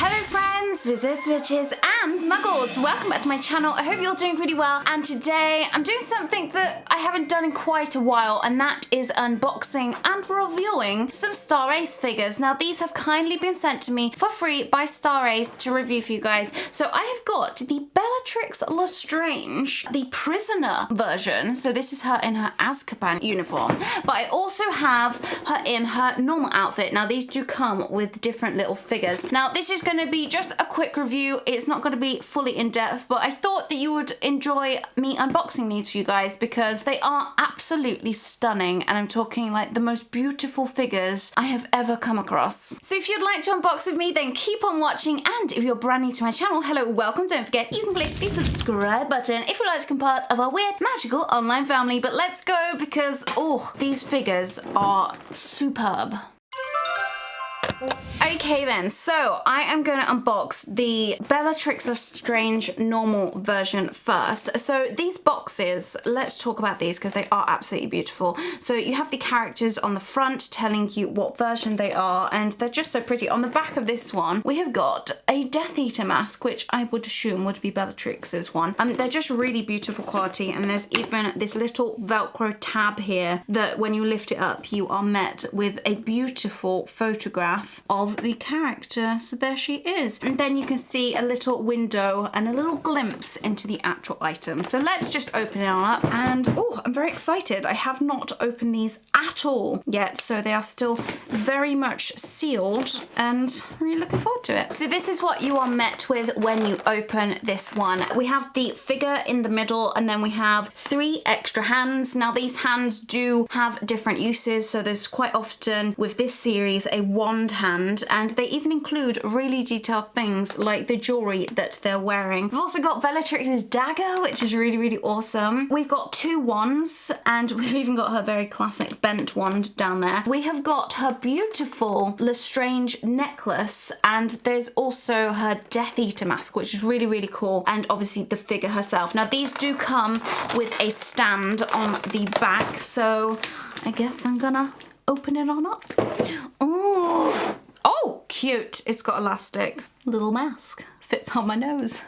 Hello friends, wizards, witches and muggles. Welcome back to my channel. I hope you're doing really well, and today I'm doing something that I haven't done in quite a while, and that is unboxing and reviewing some Star Ace figures. Now these have kindly been sent to me for free by Star Ace to review for you guys. So I have got the Bellatrix Lestrange, the prisoner version. So this is her in her Azkaban uniform, but I also have her in her normal outfit. Now these do come with different little figures. Now this is going to be just a quick review. It's not going to be fully in depth, but I thought that you would enjoy me unboxing these for you guys because they are absolutely stunning, and I'm talking like the most beautiful figures I have ever come across. So if you'd like to unbox with me, then keep on watching, and if you're brand new to my channel, hello, welcome. Don't forget you can click the subscribe button if you'd like to become part of our weird magical online family. But let's go, because these figures are superb. Okay then, so I am going to unbox the Bellatrix Lestrange normal version first. So these boxes, let's talk about these because they are absolutely beautiful. So you have the characters on the front telling you what version they are, and they're just so pretty. On the back of this one, we have got a Death Eater mask, which I would assume would be Bellatrix's one. They're just really beautiful quality, and there's even this little Velcro tab here that when you lift it up, you are met with a beautiful photograph of the character. So there she is, and then you can see a little window and a little glimpse into the actual item. So let's just open it on up, and I'm very excited. I have not opened these at all yet, so they are still very much sealed, and I'm really looking forward to it. So this is what you are met with when you open this one. We have the figure in the middle, and then we have 3 extra hands. Now these hands do have different uses, so there's quite often with this series a wand hand, and they even include really detailed things like the jewelry that they're wearing. We've also got Bellatrix's dagger, which is really, really awesome. We've got 2 wands, and we've even got her very classic bent wand down there. We have got her beautiful Lestrange necklace, and there's also her Death Eater mask, which is really, really cool, and obviously the figure herself. Now these do come with a stand on the back, so I guess I'm gonna open it on up. Oh, cute. It's got elastic. Little mask. Fits on my nose.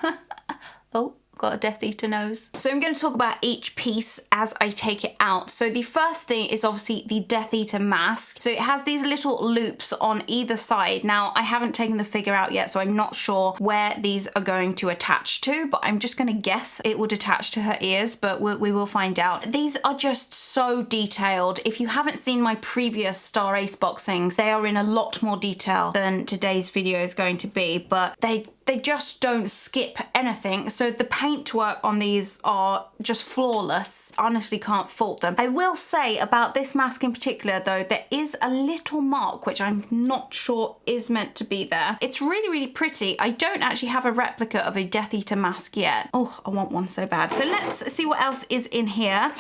Oh, got a Death Eater nose. So I'm going to talk about each piece as I take it out. So the first thing is obviously the Death Eater mask. So it has these little loops on either side. Now I haven't taken the figure out yet, so I'm not sure where these are going to attach to, but I'm just going to guess it would attach to her ears, but we will find out. These are just so detailed. If you haven't seen my previous Star Ace boxings, they are in a lot more detail than today's video is going to be, but they just don't skip anything. So the paintwork on these are just flawless. Honestly can't fault them. I will say about this mask in particular though, there is a little mark which I'm not sure is meant to be there. It's really, really pretty. I don't actually have a replica of a Death Eater mask yet. Oh, I want one so bad. So let's see what else is in here.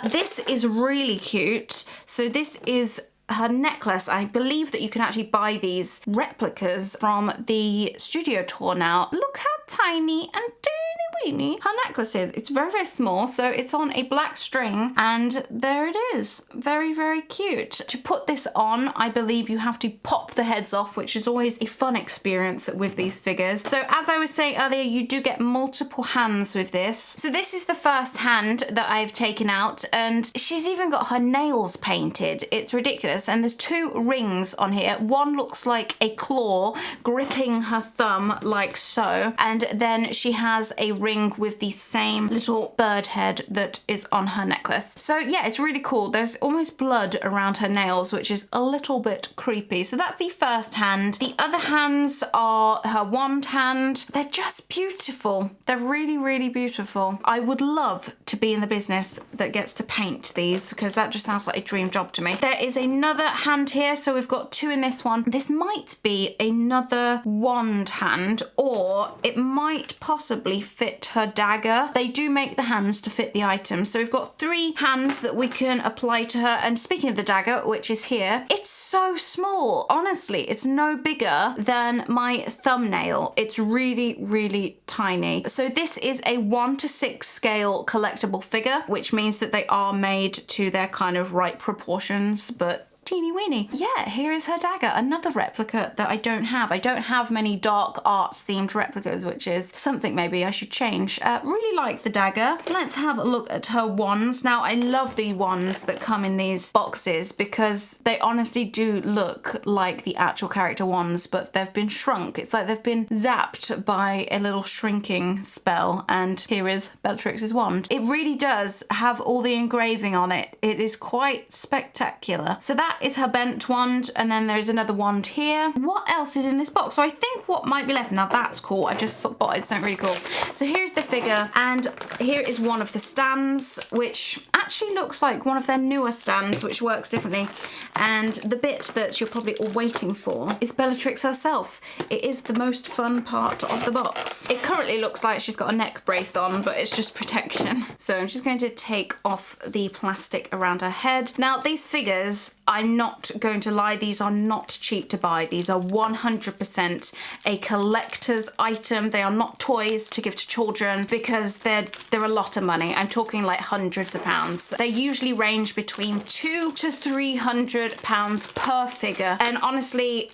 This is really cute. So this is her necklace. I believe that you can actually buy these replicas from the studio tour now. Look how tiny and teeny weeny her necklace is. It's very, very small, so it's on a black string, and there it is. Very, very cute. To put this on, I believe you have to pop the heads off, which is always a fun experience with these figures. So as I was saying earlier, you do get multiple hands with this. So this is the first hand that I've taken out, and she's even got her nails painted. It's ridiculous. And there's 2 rings on here. One looks like a claw gripping her thumb like so, and then she has a ring with the same little bird head that is on her necklace. So yeah, it's really cool. There's almost blood around her nails, which is a little bit creepy. So that's the first hand. The other hands are her wand hand. They're just beautiful. They're really, really beautiful. I would love to be in the business that gets to paint these, because that just sounds like a dream job to me. There is another hand here, so we've got 2 in this one. This might be another wand hand, or it might possibly fit her dagger. They do make the hands to fit the item, so we've got 3 hands that we can apply to her. And speaking of the dagger, which is here, it's so small. Honestly, it's no bigger than my thumbnail. It's really, really tiny. So this is a 1:6 scale collectible figure, which means that they are made to their kind of right proportions, but teeny weeny. Yeah, here is her dagger, another replica that I don't have. I don't have many dark arts themed replicas, which is something maybe I should change. Really like the dagger. Let's have a look at her wands. Now, I love the wands that come in these boxes because they honestly do look like the actual character wands, but they've been shrunk. It's like they've been zapped by a little shrinking spell, and here is Bellatrix's wand. It really does have all the engraving on it. It is quite spectacular. So that is her bent wand, and then there's another wand here. What else is in this box? So I think what might be left, now that's cool. I just spotted something really cool. So here's the figure, and here is one of the stands, which actually looks like one of their newer stands, which works differently. And the bit that you're probably all waiting for is Bellatrix herself. It is the most fun part of the box. It currently looks like she's got a neck brace on, but it's just protection. So I'm just going to take off the plastic around her head. Now, these figures, I'm not going to lie, these are not cheap to buy. These are 100% a collector's item. They are not toys to give to children because they're a lot of money. I'm talking like hundreds of pounds. They usually range between £200 to £300 per figure. And honestly,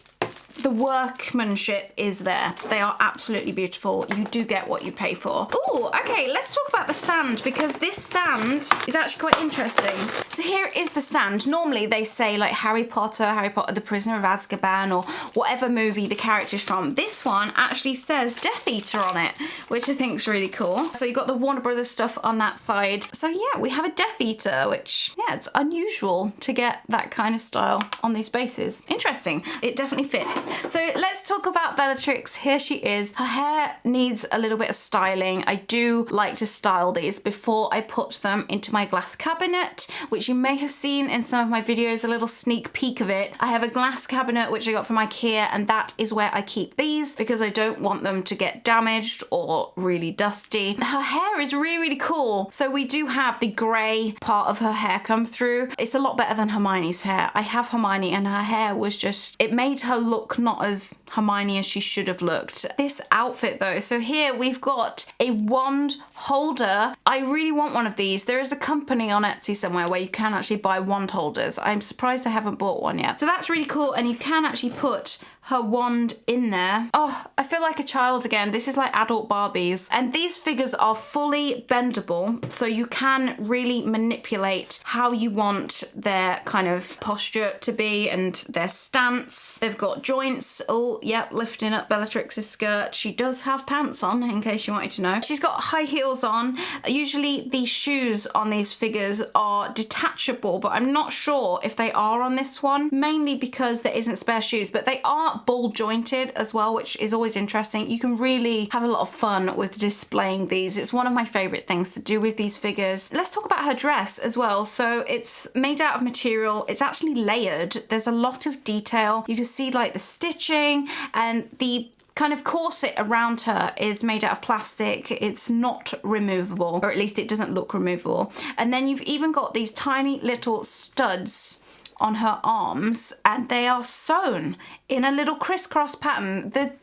the workmanship is there. They are absolutely beautiful. You do get what you pay for. Oh, okay, let's talk about the stand, because this stand is actually quite interesting. So here is the stand. Normally they say like Harry Potter, the Prisoner of Azkaban, or whatever movie the character's from. This one actually says Death Eater on it, which I think is really cool. So you've got the Warner Brothers stuff on that side. So yeah, we have a Death Eater, which, yeah, it's unusual to get that kind of style on these bases. Interesting. It definitely fits. So let's talk about Bellatrix. Here she is. Her hair needs a little bit of styling. I do like to style these before I put them into my glass cabinet, which you may have seen in some of my videos, a little sneak peek of it. I have a glass cabinet which I got from IKEA, and that is where I keep these because I don't want them to get damaged or really dusty. Her hair is really, really cool. So we do have the grey part of her hair come through. It's a lot better than Hermione's hair. I have Hermione and her hair was just, it made her look not as Hermione as she should have looked. This outfit though, so here we've got a wand holder. I really want one of these. There is a company on Etsy somewhere where you can actually buy wand holders. I'm surprised I haven't bought one yet. So that's really cool, and you can actually put her wand in there. Oh, I feel like a child again. This is like adult Barbies. And these figures are fully bendable, so you can really manipulate how you want their kind of posture to be and their stance. They've got joints. Oh, yep, lifting up Bellatrix's skirt. She does have pants on, in case you wanted to know. She's got high heels on. Usually the shoes on these figures are detachable, but I'm not sure if they are on this one, mainly because there isn't spare shoes, but they are ball jointed as well, which is always interesting. You can really have a lot of fun with displaying these. It's one of my favorite things to do with these figures. Let's talk about her dress as well. So it's made out of material. It's actually layered. There's a lot of detail. You can see like the stitching, and the kind of corset around her is made out of plastic. It's not removable, or at least it doesn't look removable. And then you've even got these tiny little studs on her arms, and they are sewn in a little crisscross pattern. The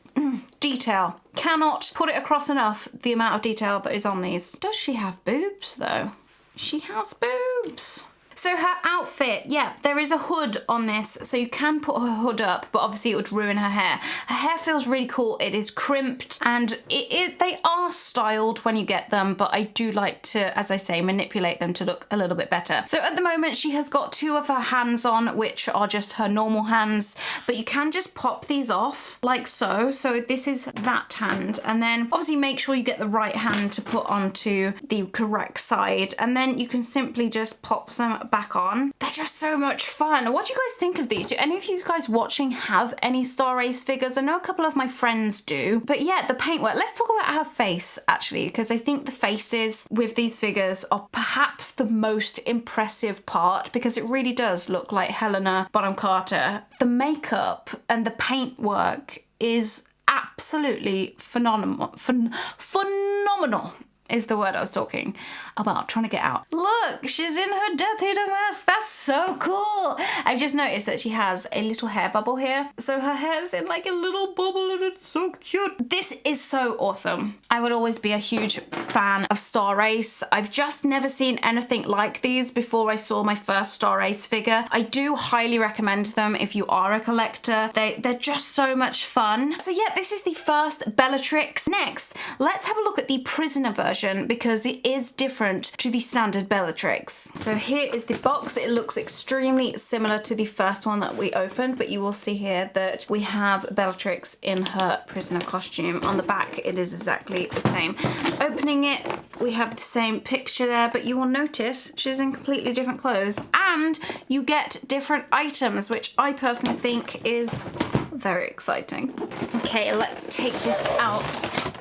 detail, cannot put it across enough, the amount of detail that is on these. Does she have boobs though? She has boobs. So her outfit, yeah, there is a hood on this, so you can put her hood up, but obviously it would ruin her hair. Her hair feels really cool. It is crimped, and they are styled when you get them, but I do like to, as I say, manipulate them to look a little bit better. So at the moment, she has got two of her hands on, which are just her normal hands, but you can just pop these off like so. So this is that hand, and then obviously make sure you get the right hand to put onto the correct side, and then you can simply just pop them back on. They're just so much fun. What do you guys think of these? Do any of you guys watching have any Star Race figures? I know a couple of my friends do, but yeah, the paintwork. Let's talk about her face actually, because I think the faces with these figures are perhaps the most impressive part, because it really does look like Helena Bonham Carter. The makeup and the paintwork is absolutely phenomenal. Phenomenal. is the word I was talking about, trying to get out. Look, she's in her Death Eater mask. That's so cool. I've just noticed that she has a little hair bubble here. So her hair's in like a little bubble and it's so cute. This is so awesome. I would always be a huge fan of Star Race. I've just never seen anything like these before I saw my first Star Race figure. I do highly recommend them if you are a collector. They're just so much fun. So yeah, this is the first Bellatrix. Next, let's have a look at the Prisoner version because it is different to the standard Bellatrix. So here is the box. It looks extremely similar to the first one that we opened, but you will see here that we have Bellatrix in her prisoner costume. On the back, it is exactly the same. Opening it, we have the same picture there, but you will notice she's in completely different clothes and you get different items, which I personally think is very exciting. Okay, let's take this out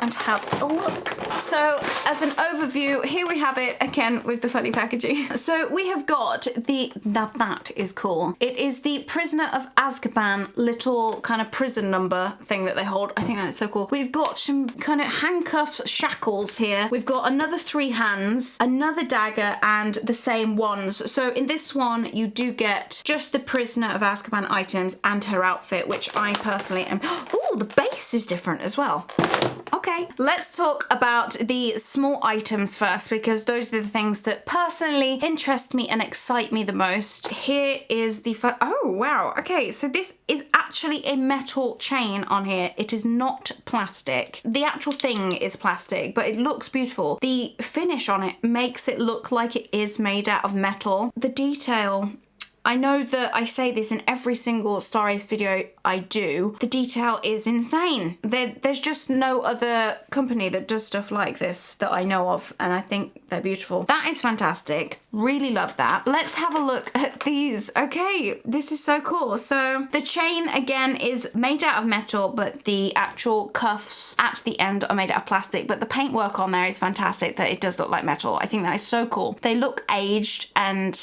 and have a look. So as an overview, here we have it again with the funny packaging. So we have got now that is cool. It is the Prisoner of Azkaban little kind of prison number thing that they hold. I think that's so cool. We've got some kind of handcuffs, shackles here. We've got another 3 hands, another dagger, and the same wands. So in this one, you do get just the Prisoner of Azkaban items and her outfit, which I personally am. Oh, the base is different as well. Okay, let's talk about the small items first because those are the things that personally interest me and excite me the most. Here is the oh wow, okay, so this is actually a metal chain on here. It is not plastic. The actual thing is plastic, but it looks beautiful. The finish on it makes it look like it is made out of metal. The detail, I know that I say this in every single Star Race video I do. The detail is insane. There's just no other company that does stuff like this that I know of, and I think they're beautiful. That is fantastic. Really love that. Let's have a look at these. Okay, this is so cool. So the chain again is made out of metal, but the actual cuffs at the end are made out of plastic, but the paintwork on there is fantastic that it does look like metal. I think that is so cool. They look aged and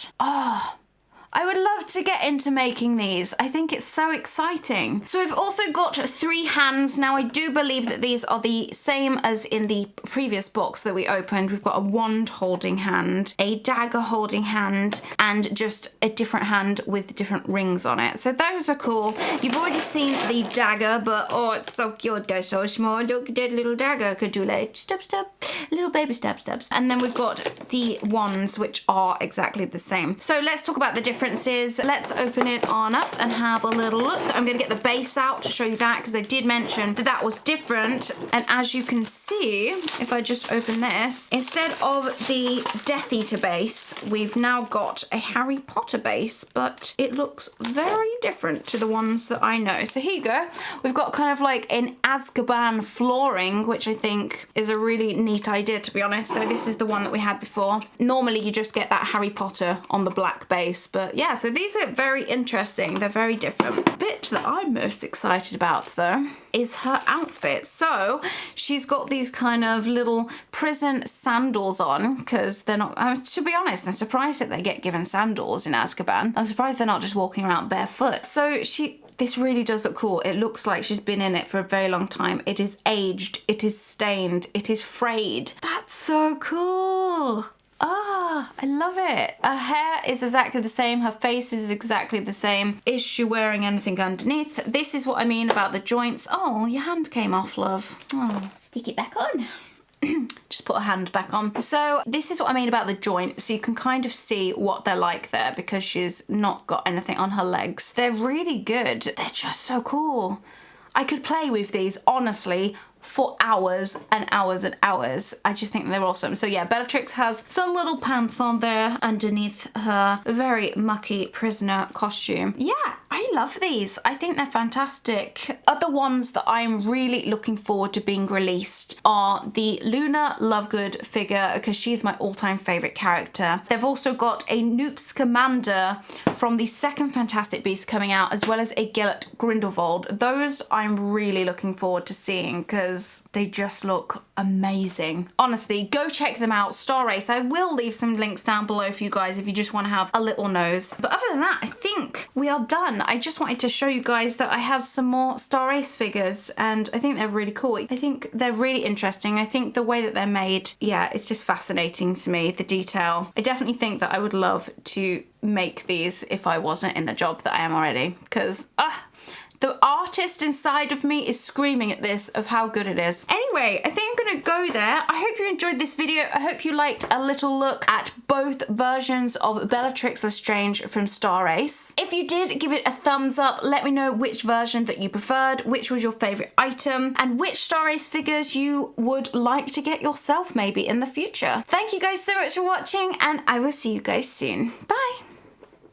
I would love to get into making these. I think it's so exciting. So we've also got 3 hands. Now I do believe that these are the same as in the previous box that we opened. We've got a wand holding hand, a dagger holding hand, and just a different hand with different rings on it. So those are cool. You've already seen the dagger, but oh, it's so cute. They're so small. Look at that little dagger. Could do like step, little baby step steps. And then we've got the wands, which are exactly the same. So let's talk about the differences. Let's open it on up and have a little look. I'm going to get the base out to show you that because I did mention that that was different. And as you can see, if I just open this, instead of the Death Eater base, we've now got a Harry Potter base, but it looks very different to the ones that I know. So here you go. We've got kind of like an Azkaban flooring, which I think is a really neat idea, to be honest. So this is the one that we had before. Normally you just get that Harry Potter on the black base, but yeah, so these are very interesting. They're very different. The bit that I'm most excited about though is her outfit. So she's got these kind of little prison sandals on because they're not, to be honest, I'm surprised that they get given sandals in Azkaban. I'm surprised they're not just walking around barefoot. So this really does look cool. It looks like she's been in it for a very long time. It is aged, it is stained, it is frayed. That's so cool. Ah, I love it. Her hair is exactly the same. Her face is exactly the same. Is she wearing anything underneath? This is what I mean about the joints. Oh, your hand came off, love. Oh, stick it back on. Just put a hand back on. So this is what I mean about the joints. So you can kind of see what they're like there because she's not got anything on her legs. They're really good. They're just so cool. I could play with these, honestly, for hours and hours and hours. I just think they're awesome. So yeah, Bellatrix has some little pants on there underneath her very mucky prisoner costume. Yeah, I love these. I think they're fantastic. Other ones that I'm really looking forward to being released are the Luna Lovegood figure because she's my all-time favorite character. They've also got a Newt Scamander from the second Fantastic Beasts coming out, as well as a Gellert Grindelwald. Those I'm really looking forward to seeing because because they just look amazing. Honestly, go check them out. Star Race. I will leave some links down below for you guys if you just want to have a little nose. But other than that, I think we are done. I just wanted to show you guys that I have some more Star Race figures, and I think they're really cool. I think they're really interesting. I think the way that they're made, yeah, it's just fascinating to me, the detail. I definitely think that I would love to make these if I wasn't in the job that I am already, because the artist inside of me is screaming at this of how good it is. Anyway, I think I'm gonna go there. I hope you enjoyed this video. I hope you liked a little look at both versions of Bellatrix Lestrange from Star Race. If you did, give it a thumbs up. Let me know which version that you preferred, which was your favorite item, and which Star Race figures you would like to get yourself maybe in the future. Thank you guys so much for watching, and I will see you guys soon. Bye.